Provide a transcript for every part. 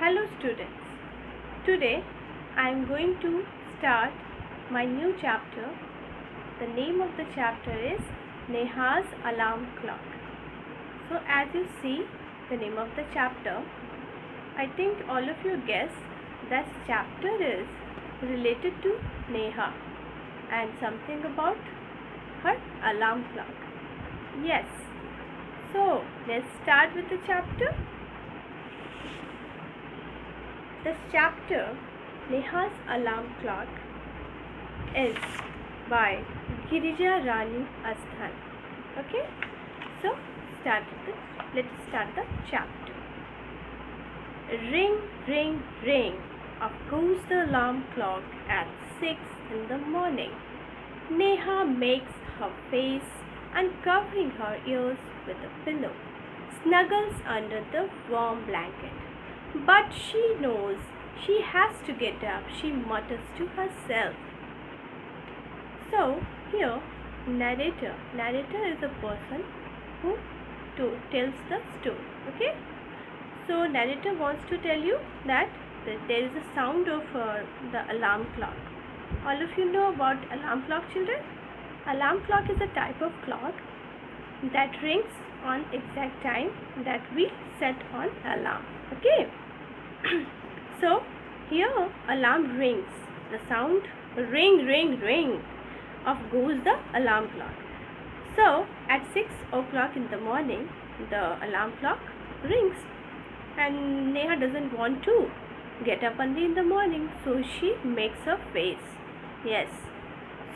Hello students, today I am going to start my new chapter. The name of the chapter is Neha's Alarm Clock. So as you see the name of the chapter, I think all of you guess this chapter is related to Neha and something about her alarm clock. Yes, so let's start with the chapter. This chapter, Neha's Alarm Clock, is by Girija Rani Asthan. Okay, so let's start the chapter. Ring, ring, ring. Off goes the alarm clock at 6 in the morning. Neha makes her face and covering her ears with a pillow, snuggles under the warm blanket. But she knows she has to get up, she mutters to herself. So here, narrator is a person who tells the story. Okay, so narrator wants to tell you that there is a sound of the alarm clock. All of you know about alarm clock, children? Alarm clock is a type of clock that rings on exact time that we set on alarm. Okay, so here alarm rings, the sound ring, ring, ring. Off goes the alarm clock. So at 6 o'clock in the morning the alarm clock rings and Neha doesn't want to get up early in the morning, so she makes her face. Yes,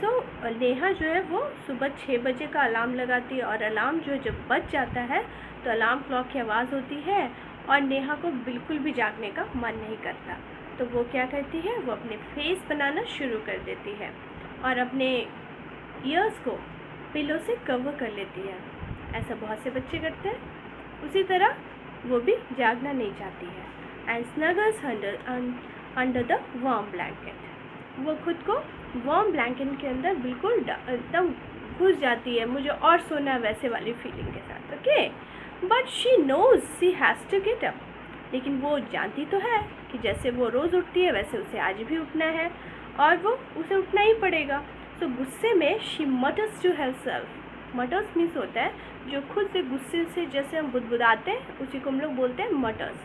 so Neha जो है वो सुबह 6 बजे का alarm लगाती है और alarm जो जब बज जाता है तो अलार्म क्लॉक की आवाज़ होती है और नेहा को बिल्कुल भी जागने का मन नहीं करता, तो वो क्या करती है, वो अपने फेस बनाना शुरू कर देती है और अपने ईयर्स को पिलो से कवर कर लेती है. ऐसा बहुत से बच्चे करते हैं. उसी तरह वो भी जागना नहीं चाहती है. And snuggles under the warm blanket. वो खुद को वार्म ब्लैंकेट के अंदर बिल्कुल एकदम घुस जाती है, मुझे और सोना वैसे वाली फीलिंग के साथ. Okay, but she knows she has to get up. लेकिन वो जानती तो है कि जैसे वो रोज़ उठती है वैसे उसे आज भी उठना है और वो उसे उठना ही पड़ेगा. तो गुस्से में शी मटर्स टू हरसेल्फ. मटर्स मीन्स होता है जो खुद से गुस्से से जैसे हम बुदबुदाते हैं उसी को हम लोग बोलते हैं मटर्स.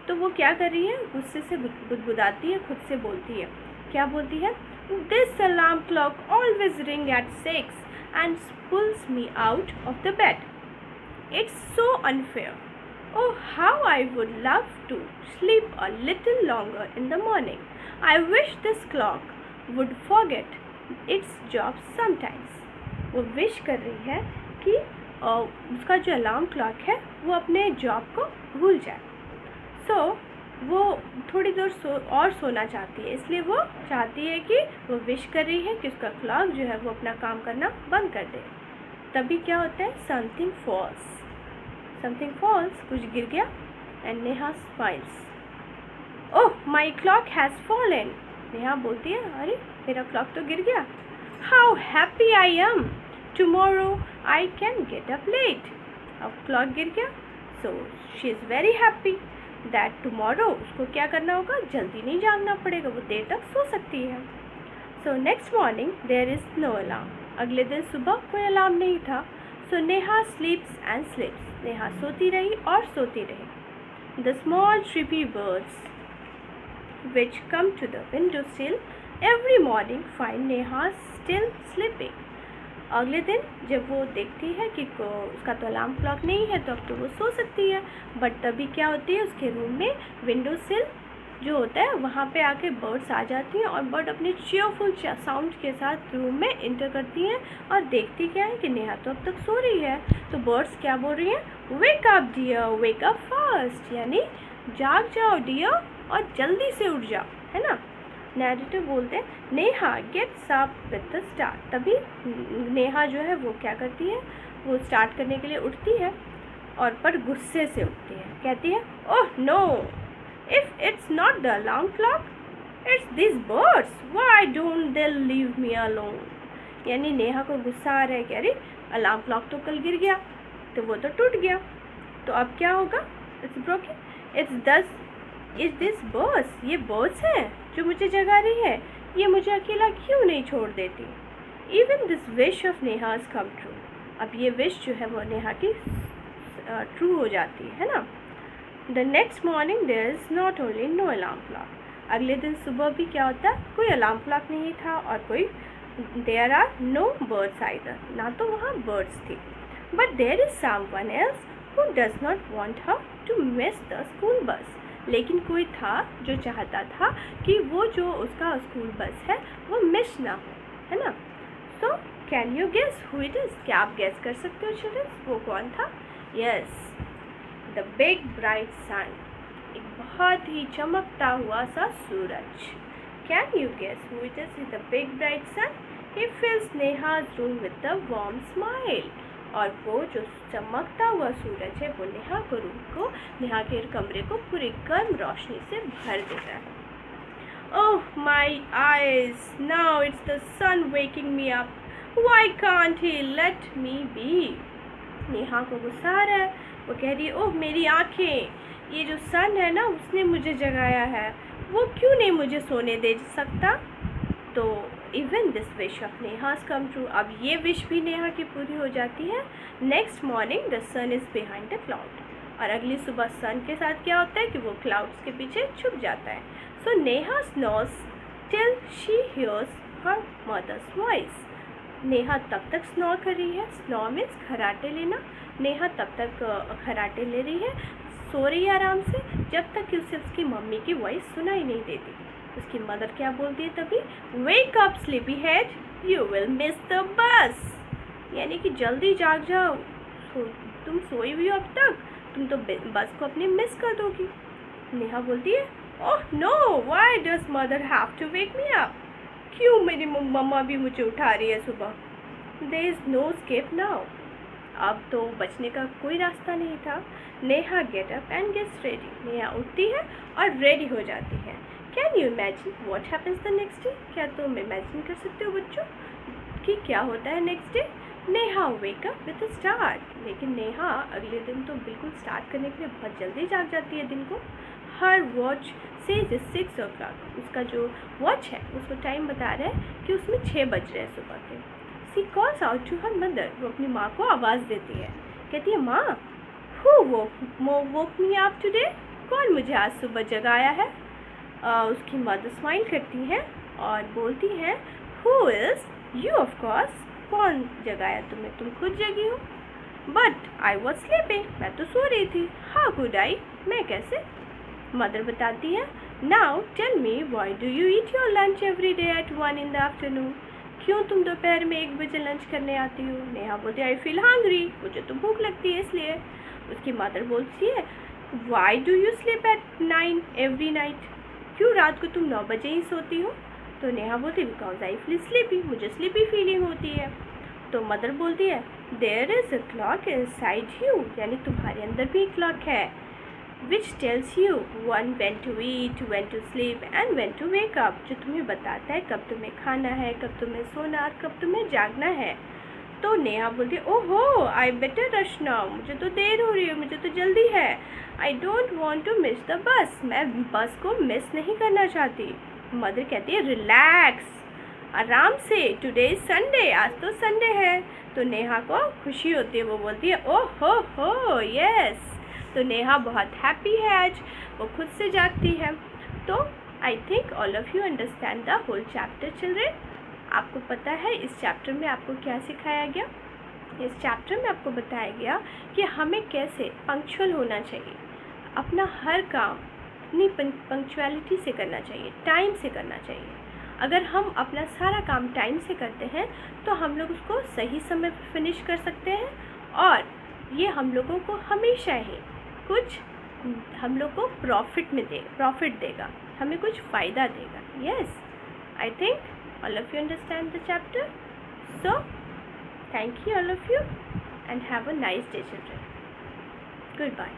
तो वो क्या कर रही है, गुस्से से बुदबुदाती है, खुद से बोलती है. क्या बोलती है, this alarm clock always ring at 6 and pulls me out of the bed. It's so unfair. Oh, how I would love to sleep a little longer in the morning. I wish this clock would forget its job sometimes. वो wish कर रही है कि उसका जो alarm clock है वो अपने जॉब को भूल जाए. सो वो थोड़ी देर और सोना चाहती है, इसलिए वो चाहती है कि वो विश कर रही है कि उसका क्लॉक जो है वो अपना काम करना बंद कर दे. तभी क्या होता है, समथिंग फॉल्स, कुछ गिर गया. And Neha smiles. Oh, my clock has fallen. Neha बोलती है, अरे मेरा क्लॉक तो गिर गया. How happy I am, tomorrow I can get up late. अब क्लॉक गिर गया, so she is very happy that tomorrow उसको क्या करना होगा, जल्दी नहीं जागना पड़ेगा, वो देर तक सो सकती है. So next morning there is no alarm. अगले दिन सुबह कोई अलार्म नहीं था. So Neha sleeps and sleeps. Neha सोती रही और सोती रही. The small trippy birds which come to the windowsill every morning find Neha still sleeping. अगले दिन जब वो देखती है कि उसका तो अलार्म क्लॉक नहीं है तो अब तो वो सो सकती है, बट तभी क्या होती है, उसके रूम में विंडो सिल जो होता है वहाँ पे आके बर्ड्स आ जाती हैं और बर्ड अपने चीयरफुल साउंड के साथ रूम में इंटर करती हैं और देखती क्या है कि नेहा तो अब तक सो रही है. तो बर्ड्स क्या बोल रही हैं, wake up dear, wake up fast, यानी जाग जाओ डियर और जल्दी से उठ जाओ, है ना. नैरेटिव बोलते हैं, Neha gets up with the start. तभी नेहा जो है वो क्या करती है, वो स्टार्ट करने के लिए उठती है और पर गुस्से से उठती है. कहती है, oh no, if it's not the alarm clock, it's this birds, why don't they leave me alone. यानी नेहा को गुस्सा आ रहा है कि अरे अलार्म क्लॉक तो कल गिर गया, तो वो तो टूट गया, तो अब क्या होगा, it's broken. It's is this बस, ये बस है जो मुझे जगा रही है, ये मुझे अकेला क्यों नहीं छोड़ देती। Even this wish of Neha's come true, अब ये विश जो है वो नेहा की ट्रू हो जाती है ना। The next morning there is not only no alarm clock, अगले दिन सुबह भी क्या होता है, कोई अलार्म क्लॉक नहीं था और कोई there are no birds either, ना तो वहाँ बर्ड्स थी। But there is someone else who does not want her to miss the school bus, लेकिन कोई था जो चाहता था कि वो जो उसका स्कूल बस है वो मिस ना हो, है ना। So can you guess who it is, क्या आप गेस कर सकते हो चिल्ड्रन, वो कौन था। Yes, the big bright sun, एक बहुत ही चमकता हुआ सा सूरज। Can you guess who it is the big bright sun, he fills Neha's room with the warm smile, और वो जो चमकता हुआ सूरज है वो नेहा को रूम को, नेहा के कमरे को पूरी गर्म रोशनी से भर देता है। Oh my eyes, now it's the sun waking me up, why can't he let me be. Neha को गुस्सा आ रहा है, वो कह रही है ओह मेरी आँखें, ये जो सन है ना उसने मुझे जगाया है, वो क्यों नहीं मुझे सोने दे सकता। तो even this wish of Neha's come true, अब ये विश भी नेहा की पूरी हो जाती है। Next morning the sun is behind the cloud, और अगली सुबह सन के साथ क्या होता है कि वो क्लाउड्स के पीछे छुप जाता है। So Neha snoozes till she hears her mother's voice, Neha तब तक स्नो कर रही है, स्नो मीन्स खराटे लेना, नेहा तब तक खराटे ले रही है, सो रही है आराम से, जब तक कि उसे उसकी मम्मी की वॉइस सुनाई नहीं देती। उसकी मदर क्या बोलती है तभी, wake up sleepy head, you will miss the बस, यानी कि जल्दी जाग जाओ, तुम सोई हुई हो अब तक, तुम तो बस को अपनी मिस कर दोगी। नेहा बोलती है oh no, why does mother have to wake me up, क्यों मेरी मम्मा भी मुझे उठा रही है सुबह। There is no escape now, अब तो बचने का कोई रास्ता नहीं था। Neha get up and gets ready, Neha उठती है और रेडी हो जाती है। Can you imagine what happens the next day, क्या तुम इमेजिन कर सकते हो बच्चों कि क्या होता है next day. Neha wake up with a start, लेकिन नेहा अगले दिन तो बिल्कुल स्टार्ट करने के लिए बहुत जल्दी जाग जाती है दिन को। हर वॉच सेज 6 o'clock, उसका जो वॉच है उसको टाइम बता रहा है कि उसमें 6 बज रहे हैं सुबह के। She calls out to her mother, वो अपनी माँ को आवाज़ देती है, कहती है माँ who woke me up today, कौन मुझे आज सुबह जगाया है। उसकी मदर स्माइल करती है और बोलती है who is you, of course, कौन जगाया तुम्हें, तुम खुद जगी हो। बट आई वॉज स्लीपिंग, मैं तो सो रही थी। हाउ कुड आई, मैं कैसे। मदर बताती है now tell me why do you eat your lunch every day at 1 in the afternoon, क्यों तुम दोपहर में 1 बजे लंच करने आती हो। नेहा बोलती है आई फील हंग्री, मुझे तो भूख लगती है इसलिए। उसकी मदर बोलती है why do you sleep at 9 every night, क्यों रात को तुम 9 बजे ही सोती हो। तो नेहा बोलती है बिकॉज आई फील स्लीपी, मुझे स्लीपी फीलिंग होती है। तो मदर बोलती है there is a clock inside you, यानी तुम्हारे अंदर भी एक क्लॉक है, which tells you when to eat, when to sleep and when to wake up, जो तुम्हें बताता है कब तुम्हें खाना है, कब तुम्हें सोना और कब तुम्हें जागना है। तो नेहा बोलती है ओहो आई बेटर रश नाउ, मुझे तो देर हो रही है, मुझे तो जल्दी है। I don't want to miss the bus, मैं बस को मिस नहीं करना चाहती। मदर कहती है रिलैक्स, आराम से, टुडे इज संडे, आज तो संडे है। तो नेहा को खुशी होती है, वो बोलती है ओह हो यस। तो नेहा बहुत हैप्पी है आज, वो खुद से जागती है। तो I think all of you understand the whole chapter children. आपको पता है इस चैप्टर में आपको क्या सिखाया गया। इस चैप्टर में आपको बताया गया कि हमें कैसे पंक्चुअल होना चाहिए, अपना हर काम अपनी पंक्चुअलिटी से करना चाहिए, टाइम से करना चाहिए। अगर हम अपना सारा काम टाइम से करते हैं तो हम लोग उसको सही समय पर फिनिश कर सकते हैं, और ये हम लोगों को हमेशा ही कुछ हम लोग को प्रॉफिट देगा, हमें कुछ फ़ायदा देगा। Yes, I think all of you understand the chapter. So thank you all of you and have a nice day children. Good bye.